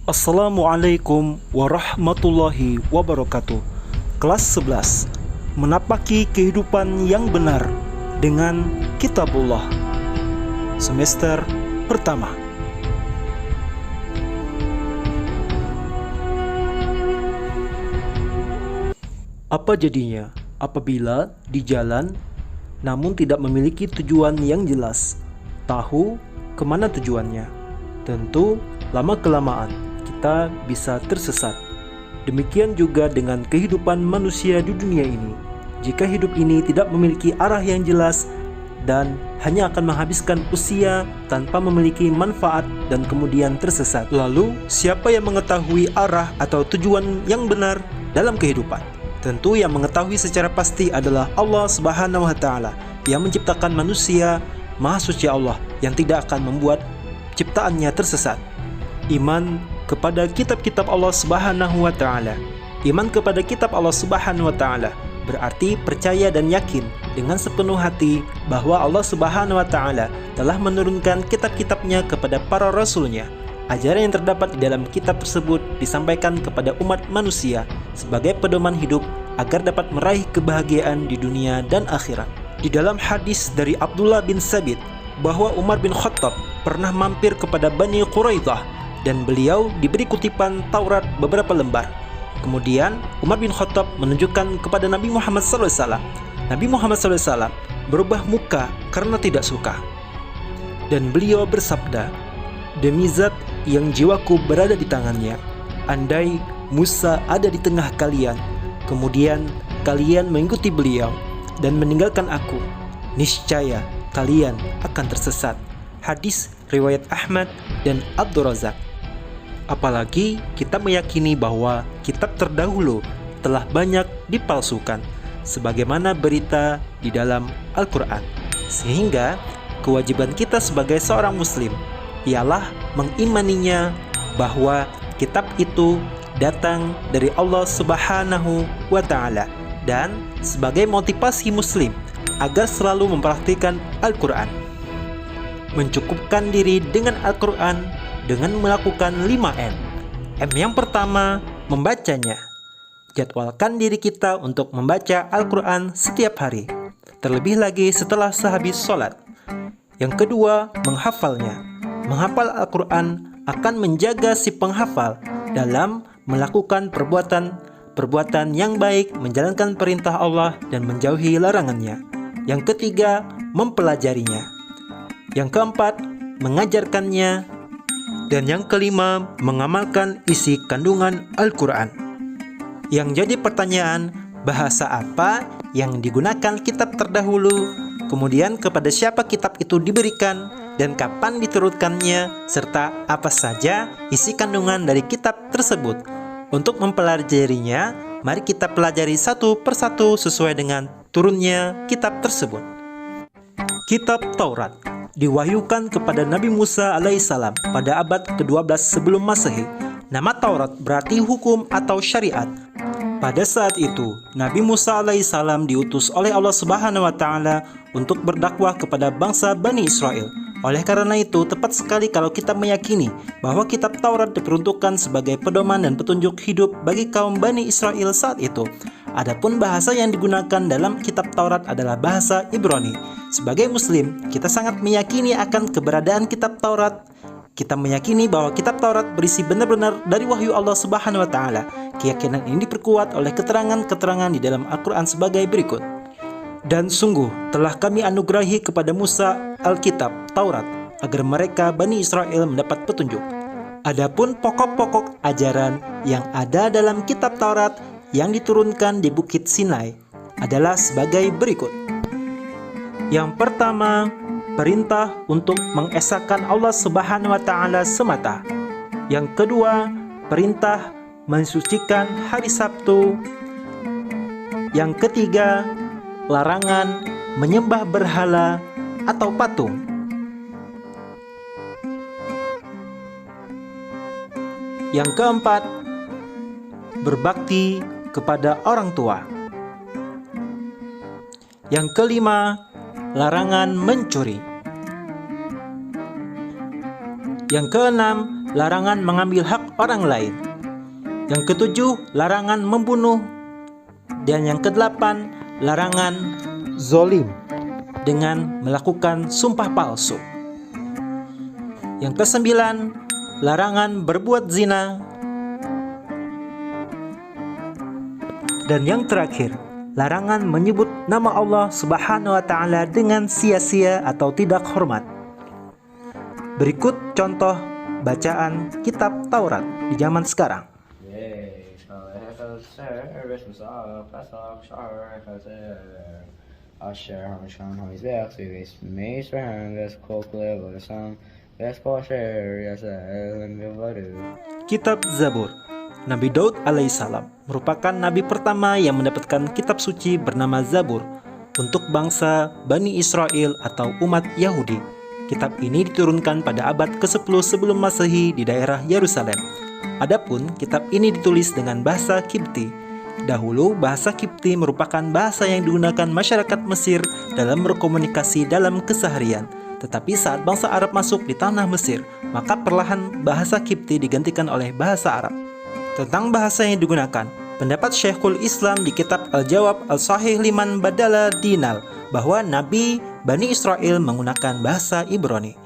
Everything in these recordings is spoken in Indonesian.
Assalamualaikum warahmatullahi wabarakatuh. Kelas 11. Menapaki kehidupan yang benar dengan Kitabullah. Semester pertama. Apa jadinya apabila di jalan namun tidak memiliki tujuan yang jelas? Tahu kemana tujuannya? Tentu lama-kelamaan kita bisa tersesat. Demikian juga dengan kehidupan manusia di dunia ini. Jika hidup ini tidak memiliki arah yang jelas dan hanya akan menghabiskan usia tanpa memiliki manfaat dan kemudian tersesat. Lalu, siapa yang mengetahui arah atau tujuan yang benar dalam kehidupan? Tentu yang mengetahui secara pasti adalah Allah Subhanahu wa Ta'ala yang menciptakan manusia. Maha suci Allah yang tidak akan membuat ciptaannya tersesat. Iman kepada kitab-kitab Allah Subhanahu wa Ta'ala. Iman kepada kitab Allah Subhanahu wa Ta'ala berarti percaya dan yakin dengan sepenuh hati bahwa Allah Subhanahu wa Ta'ala telah menurunkan kitab-kitabnya kepada para rasulnya. Ajaran yang terdapat di dalam kitab tersebut disampaikan kepada umat manusia sebagai pedoman hidup agar dapat meraih kebahagiaan di dunia dan akhirat. Di dalam hadis dari Abdullah bin Sabit bahwa Umar bin Khattab pernah mampir kepada Bani Quraidah dan beliau diberi kutipan Taurat beberapa lembar. Kemudian Umar bin Khattab menunjukkan kepada Nabi Muhammad SAW. Nabi Muhammad SAW berubah muka karena tidak suka. Dan beliau bersabda, "Demi zat yang jiwaku berada di tangannya, andai Musa ada di tengah kalian, kemudian kalian mengikuti beliau dan meninggalkan aku, niscaya kalian akan tersesat." Hadis riwayat Ahmad dan Abdul Razak. Apalagi kita meyakini bahwa kitab terdahulu telah banyak dipalsukan sebagaimana berita di dalam Al-Quran. Sehingga kewajiban kita sebagai seorang muslim ialah mengimaninya bahwa kitab itu datang dari Allah Subhanahu wa Ta'ala, dan sebagai motivasi muslim agar selalu mempraktikkan Al-Quran. Mencukupkan diri dengan Al-Quran dengan melakukan 5M. M yang pertama, membacanya. Jadwalkan diri kita untuk membaca Al-Quran setiap hari, terlebih lagi setelah sehabis sholat. Yang kedua, menghafalnya. Menghafal Al-Quran akan menjaga si penghafal dalam melakukan perbuatan yang baik, menjalankan perintah Allah dan menjauhi larangannya. Yang ketiga, mempelajarinya. Yang keempat, mengajarkannya. Dan yang kelima, mengamalkan isi kandungan Al-Quran. Yang jadi pertanyaan, bahasa apa yang digunakan kitab terdahulu? Kemudian kepada siapa kitab itu diberikan? Dan kapan diturunkannya? Serta apa saja isi kandungan dari kitab tersebut? Untuk mempelajarinya, mari kita pelajari satu persatu sesuai dengan turunnya kitab tersebut. Kitab Taurat diwahyukan kepada Nabi Musa alaihissalam pada abad ke-12 sebelum Masehi. Nama Taurat berarti hukum atau syariat. Pada saat itu, Nabi Musa alaihissalam diutus oleh Allah Subhanahu wa Ta'ala untuk berdakwah kepada bangsa Bani Israel. Oleh karena itu, tepat sekali kalau kita meyakini bahwa kitab Taurat diperuntukkan sebagai pedoman dan petunjuk hidup bagi kaum Bani Israel saat itu. Adapun bahasa yang digunakan dalam kitab Taurat adalah bahasa Ibrani. Sebagai muslim, kita sangat meyakini akan keberadaan kitab Taurat. Kita meyakini bahwa kitab Taurat berisi benar-benar dari wahyu Allah Subhanahu wa Ta'ala. Keyakinan ini diperkuat oleh keterangan-keterangan di dalam Al-Quran sebagai berikut. Dan sungguh telah kami anugerahi kepada Musa Alkitab Taurat agar mereka Bani Israel mendapat petunjuk. Adapun pokok-pokok ajaran yang ada dalam kitab Taurat yang diturunkan di Bukit Sinai adalah sebagai berikut. Yang pertama, perintah untuk mengesahkan Allah Subhanahu wa Ta'ala semata. Yang kedua, perintah mensucikan hari Sabtu. Yang ketiga, larangan menyembah berhala atau patung. Yang keempat, berbakti kepada orang tua. Yang kelima, larangan mencuri. Yang keenam, larangan mengambil hak orang lain. Yang ketujuh, larangan membunuh. Dan yang kedelapan, larangan zolim dengan melakukan sumpah palsu. Yang kesembilan, larangan berbuat zina. Dan yang terakhir, larangan menyebut nama Allah Subhanahu wa Ta'ala dengan sia-sia atau tidak hormat. Berikut contoh bacaan kitab Taurat di zaman sekarang. Kitab Zabur. Nabi Daud alaihissalam merupakan nabi pertama yang mendapatkan kitab suci bernama Zabur untuk bangsa Bani Israel atau umat Yahudi. Kitab ini diturunkan pada abad ke-10 sebelum Masehi di daerah Yerusalem. Adapun kitab ini ditulis dengan bahasa Kipti. Dahulu bahasa Kipti merupakan bahasa yang digunakan masyarakat Mesir dalam berkomunikasi dalam keseharian. Tetapi saat bangsa Arab masuk di tanah Mesir, maka perlahan bahasa Kipti digantikan oleh bahasa Arab. Tentang bahasa yang digunakan, pendapat Syekhul Islam di kitab Al-Jawab Al-Sahih Liman Badala Dinal bahwa Nabi Bani Israel menggunakan bahasa Ibrani.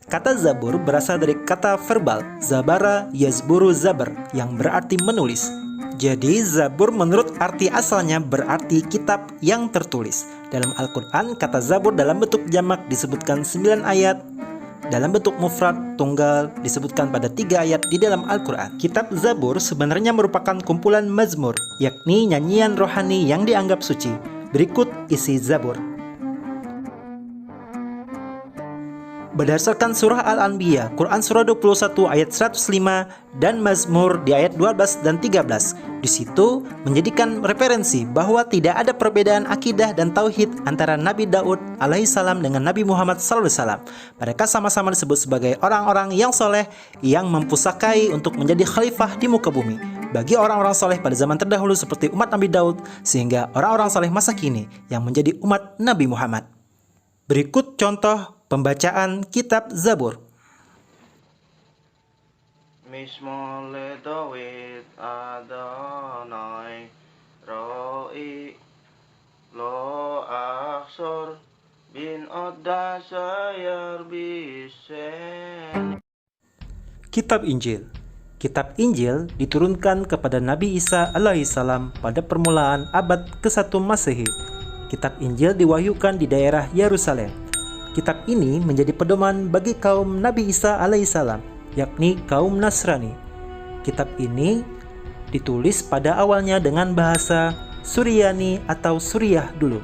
Kata Zabur berasal dari kata verbal Zabara Yazburu Zabar yang berarti menulis. Jadi Zabur menurut arti asalnya berarti kitab yang tertulis. Dalam Al-Quran, kata Zabur dalam bentuk jamak disebutkan 9 ayat. Dalam bentuk mufrad tunggal disebutkan pada 3 ayat di dalam Al-Quran. Kitab Zabur sebenarnya merupakan kumpulan mazmur, yakni nyanyian rohani yang dianggap suci. Berikut isi Zabur. Berdasarkan surah Al-Anbiya, Quran surah 21 ayat 105 dan Mazmur di ayat 12 dan 13. Di situ menjadikan referensi bahwa tidak ada perbedaan akidah dan tauhid antara Nabi Daud alaihissalam dengan Nabi Muhammad SAW. Mereka sama-sama disebut sebagai orang-orang yang soleh yang mempusakai untuk menjadi khalifah di muka bumi bagi orang-orang soleh pada zaman terdahulu seperti umat Nabi Daud, sehingga orang-orang soleh masa kini yang menjadi umat Nabi Muhammad. Berikut contoh pembacaan kitab Zabur. Mismole Dawid Adonai Roi Lo Aksor Bin Odda Sayar Bisen. Kitab Injil. Kitab Injil diturunkan kepada Nabi Isa alaihissalam pada permulaan abad ke-1 Masehi. Kitab Injil diwahyukan di daerah Yerusalem. Kitab ini menjadi pedoman bagi kaum Nabi Isa alaihissalam, yakni kaum Nasrani. Kitab ini ditulis pada awalnya dengan bahasa Suryani atau Suriah dulu.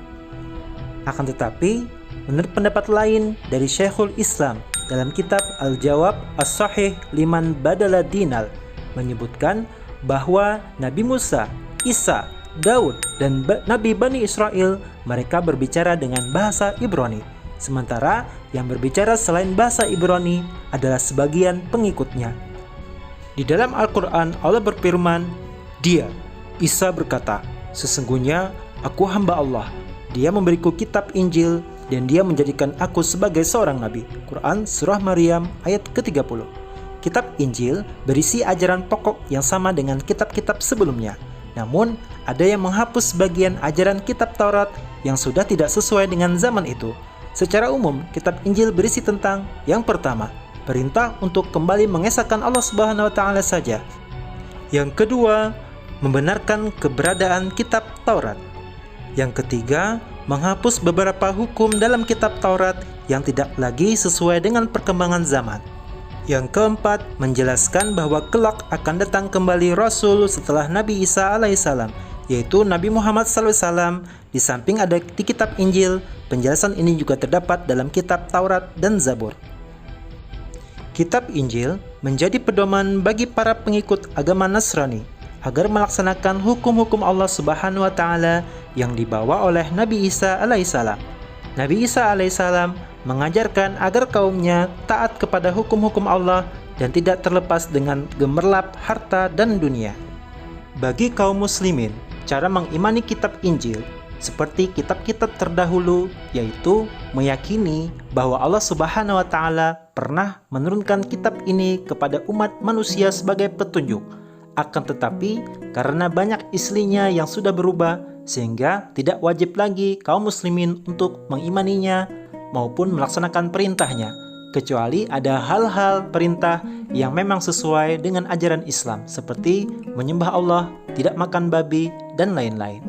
Akan tetapi, menurut pendapat lain dari Syekhul Islam dalam kitab Al-Jawab As-Sahih Liman Badala Dinal menyebutkan bahwa Nabi Musa, Isa, Daud, dan Nabi Bani Israel mereka berbicara dengan bahasa Ibrani. Sementara yang berbicara selain bahasa Ibrani adalah sebagian pengikutnya. Di dalam Al-Quran Allah berfirman, Dia, Isa berkata, sesungguhnya aku hamba Allah. Dia memberiku kitab Injil dan dia menjadikan aku sebagai seorang nabi. Quran Surah Maryam ayat ke-30. Kitab Injil berisi ajaran pokok yang sama dengan kitab-kitab sebelumnya. Namun, ada yang menghapus bagian ajaran kitab Taurat yang sudah tidak sesuai dengan zaman itu. Secara umum, kitab Injil berisi tentang yang pertama, perintah untuk kembali mengesahkan Allah Subhanahu wa Ta'ala saja. Yang kedua, membenarkan keberadaan kitab Taurat. Yang ketiga, menghapus beberapa hukum dalam kitab Taurat yang tidak lagi sesuai dengan perkembangan zaman. Yang keempat, menjelaskan bahwa kelak akan datang kembali Rasul setelah Nabi Isa alaihissalam, yaitu Nabi Muhammad SAW. Di samping ada di kitab Injil, penjelasan ini juga terdapat dalam kitab Taurat dan Zabur. Kitab Injil menjadi pedoman bagi para pengikut agama Nasrani agar melaksanakan hukum-hukum Allah Subhanahu wa Ta'ala yang dibawa oleh Nabi Isa alaihissalam. Nabi Isa alaihissalam mengajarkan agar kaumnya taat kepada hukum-hukum Allah dan tidak terlepas dengan gemerlap harta dan dunia. Bagi kaum muslimin, cara mengimani kitab Injil seperti kitab-kitab terdahulu, yaitu meyakini bahwa Allah Subhanahu wa Ta'ala pernah menurunkan kitab ini kepada umat manusia sebagai petunjuk. Akan tetapi, karena banyak islinya yang sudah berubah, sehingga tidak wajib lagi kaum muslimin untuk mengimaninya maupun melaksanakan perintahnya, kecuali ada hal-hal perintah yang memang sesuai dengan ajaran Islam, seperti menyembah Allah, tidak makan babi, dan lain-lain.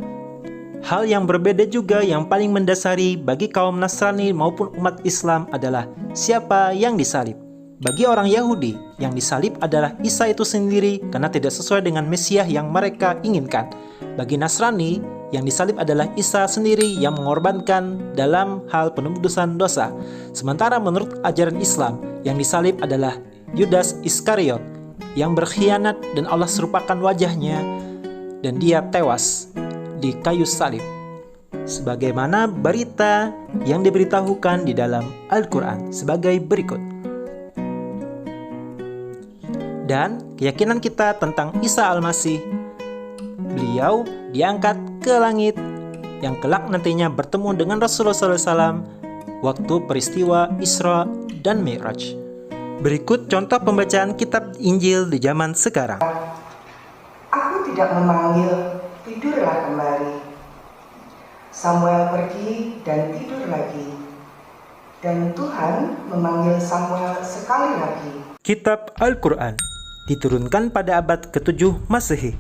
Hal yang berbeda juga yang paling mendasari bagi kaum Nasrani maupun umat Islam adalah siapa yang disalib. Bagi orang Yahudi, yang disalib adalah Isa itu sendiri karena tidak sesuai dengan Mesias yang mereka inginkan. Bagi Nasrani, yang disalib adalah Isa sendiri yang mengorbankan dalam hal penebusan dosa. Sementara menurut ajaran Islam, yang disalib adalah Yudas Iskariot yang berkhianat dan Allah serupakan wajahnya dan dia tewas di kayu salib, sebagaimana berita yang diberitahukan di dalam Al-Quran sebagai berikut. Dan keyakinan kita tentang Isa Al-Masih, beliau diangkat ke langit yang kelak nantinya bertemu dengan Rasulullah SAW waktu peristiwa Isra dan Mi'raj. Berikut contoh pembacaan kitab Injil di zaman sekarang. Aku tidak memanggil, tidurlah kembali. Samuel pergi dan tidur lagi. Dan Tuhan memanggil Samuel sekali lagi. Kitab Al-Quran diturunkan pada abad ke-7 Masehi.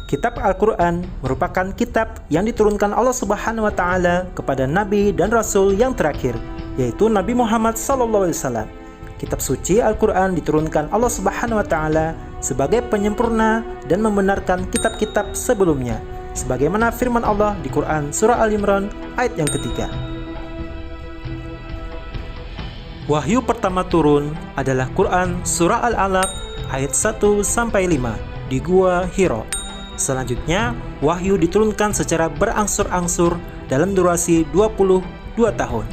Kitab Al-Quran merupakan kitab yang diturunkan Allah Subhanahu wa Ta'ala kepada Nabi dan Rasul yang terakhir, yaitu Nabi Muhammad SAW. Kitab suci Al-Quran diturunkan Allah Subhanahu wa Ta'ala sebagai penyempurna dan membenarkan kitab-kitab sebelumnya, sebagaimana firman Allah di Quran surah Al-Imran ayat yang ketiga. Wahyu pertama turun adalah Quran surah Al-Alaq ayat 1-5 di Gua Hiro. Selanjutnya, wahyu diturunkan secara berangsur-angsur dalam durasi 22 tahun.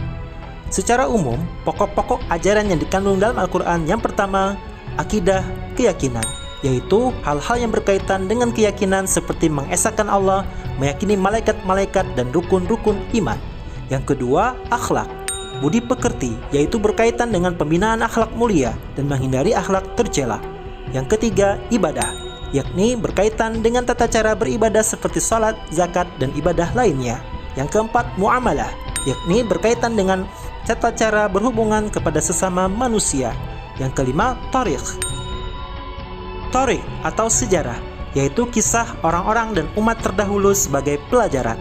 Secara umum, pokok-pokok ajaran yang dikandung dalam Al-Quran yang pertama, akidah, keyakinan, yaitu hal-hal yang berkaitan dengan keyakinan seperti mengesahkan Allah, meyakini malaikat-malaikat dan rukun-rukun iman. Yang kedua, akhlak, budi pekerti, yaitu berkaitan dengan pembinaan akhlak mulia dan menghindari akhlak tercela. Yang ketiga, ibadah, yakni berkaitan dengan tata cara beribadah seperti salat, zakat, dan ibadah lainnya. Yang keempat, muamalah, yakni berkaitan dengan tata cara berhubungan kepada sesama manusia. Yang kelima, tarikh. Tarikh atau sejarah, yaitu kisah orang-orang dan umat terdahulu sebagai pelajaran.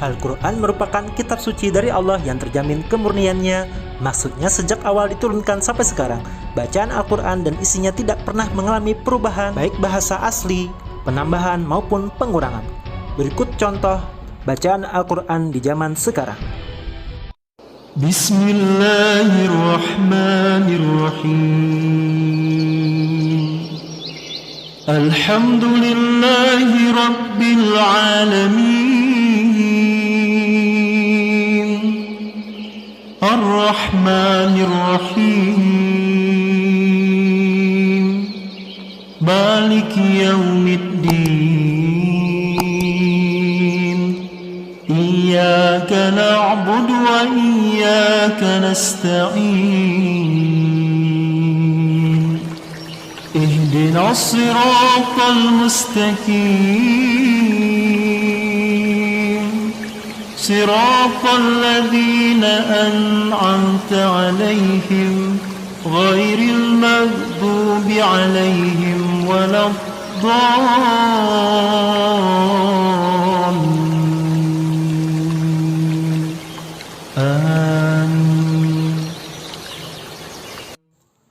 Al-Quran merupakan kitab suci dari Allah yang terjamin kemurniannya, maksudnya sejak awal diturunkan sampai sekarang. Bacaan Al-Quran dan isinya tidak pernah mengalami perubahan, baik bahasa asli, penambahan maupun pengurangan. Berikut contoh bacaan Al-Quran di zaman sekarang. Bismillahirrahmanirrahim. Alhamdulillahi Rabbil Alamin. Ar-Rahmanir-Rahim. Maliki Yaumiddin. Iyyaka na'budu wa iyyaka nasta'in. Ihdinas siratal mustaqim. Siratal ladzina an'amta 'alaihim ghairil maghdubi 'alaihim waladdallin.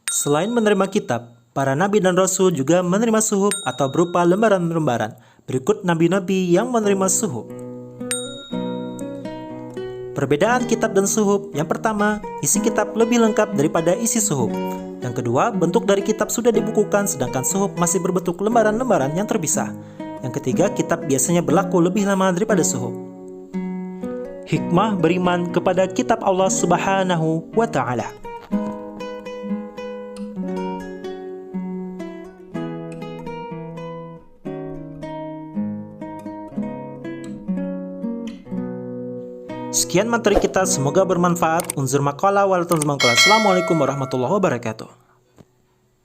Selain menerima kitab, para nabi dan rasul juga menerima suhuf atau berupa lembaran-lembaran. Berikut nabi-nabi yang menerima suhuf. Perbedaan kitab dan suhuf. Yang pertama, isi kitab lebih lengkap daripada isi suhuf. Yang kedua, bentuk dari kitab sudah dibukukan sedangkan suhuf masih berbentuk lembaran-lembaran yang terpisah. Yang ketiga, kitab biasanya berlaku lebih lama daripada suhuf. Hikmah beriman kepada kitab Allah Subhanahu wa Ta'ala. Sekian materi kita, semoga bermanfaat. Unzur maqala wal tanzur maqala. Assalamualaikum warahmatullahi wabarakatuh.